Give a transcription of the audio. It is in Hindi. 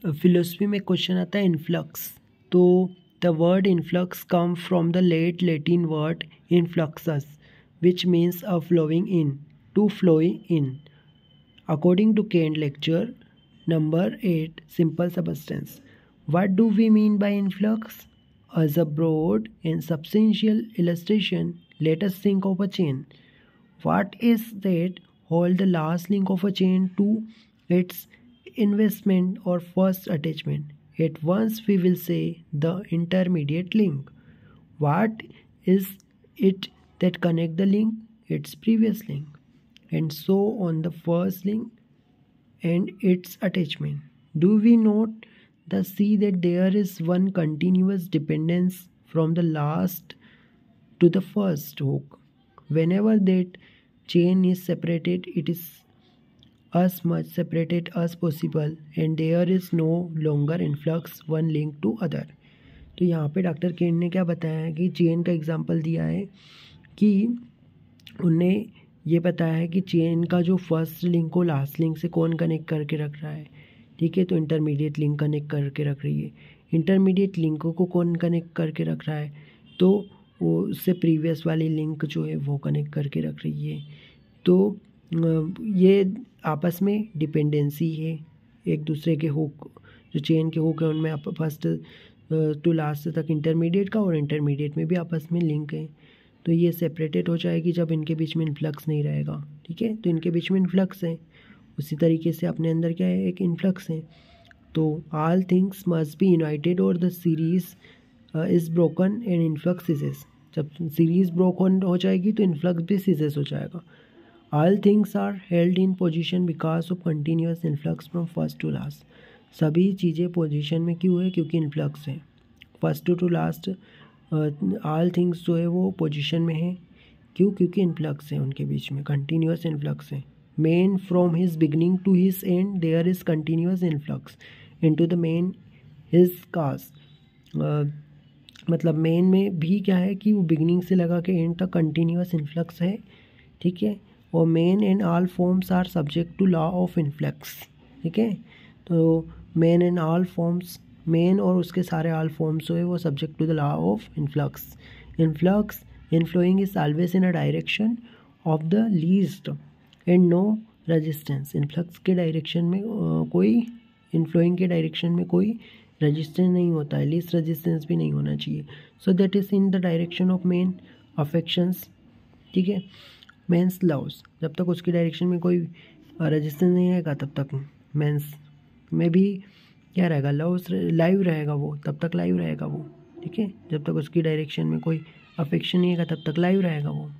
फिलोसफी में क्वेश्चन आता है इन्फ्लक्स। तो the word influx come from the late Latin word influxus which means a flowing in, to flowing in. According to Kant lecture number 8 simple substance, what do we mean by influx? As a broad and substantial illustration, let us think of a chain. What is that hold the last link of a chain to its investment or first attachment? At once we will say the intermediate link. What is it that connect the link? Its previous link. And so on the first link and its attachment. Do we note see that there is one continuous dependence from the last to the first hook? Whenever that chain is separated, it is as much separated as possible and there is no longer influx one link to other. तो यहाँ पे डॉक्टर केंट ने क्या बताया है कि चेन का एग्जांपल दिया है कि उन्हें ये बताया है कि चेन का जो फर्स्ट लिंक को लास्ट लिंक से कौन कनेक्ट करके रख रहा है, ठीक है। तो इंटरमीडिएट लिंक कनेक्ट करके रख रही है। इंटरमीडिएट लिंकों को कौन कनेक्ट करके रख रहा है, तो वो उससे प्रीवियस वाली लिंक जो है वो कनेक्ट करके रख रही है। तो ये आपस में डिपेंडेंसी है एक दूसरे के हुक, जो चेन के हुक है उनमें आप फर्स्ट टू लास्ट तक इंटरमीडिएट का और इंटरमीडिएट में भी आपस में लिंक है। तो ये सेपरेटेड हो जाएगी जब इनके बीच में इन्फ्लक्स नहीं रहेगा, ठीक है। तो इनके बीच में इन्फ्लक्स है, उसी तरीके से अपने अंदर क्या है, एक इन्फ्लक्स है। तो all things must be united और the series is broken and influx ceases. जब सीरीज ब्रोकन हो जाएगी तो इन्फ्लक्स भी सीजेस हो जाएगा। All things are held in position because of continuous influx from first to last. सभी चीज़ें पोजीशन में क्यों है, क्योंकि इन्फ्लक्स है। First to last all things जो है वो पोजीशन में है, क्यों, क्योंकि इन्फ्लक्स है उनके बीच में, कंटिन्यूस इन्फ्लक्स है। Man from his beginning to his end there is continuous influx into the man his cause. मतलब मेन में भी क्या है कि वो बिगनिंग से लगा के एंड तक कंटिन्यूस इन्फ्लक्स है, ठीक है। और men and all forms are subject to law of influx, ठीक है। तो men and all forms, men और उसके सारे ऑल फॉर्म्स जो है वो subject to the law of influx. Influx inflowing is always in a direction of the least and no resistance. Influx के डायरेक्शन में कोई, इनफ्लोइंग के डायरेक्शन में कोई रेजिस्टेंस नहीं होता है, लीस्ट रेजिस्टेंस भी नहीं होना चाहिए। So that is in the direction of main affections, ठीक है। मेंस लव्स, जब तक उसकी डायरेक्शन में कोई रेजिस्टेंस नहीं आएगा तब तक मेंस में भी क्या रहेगा, लव्स लाइव रहेगा वो, तब तक लाइव रहेगा वो, ठीक है। जब तक उसकी डायरेक्शन में कोई अफेक्शन नहीं आएगा तब तक लाइव रहेगा वो।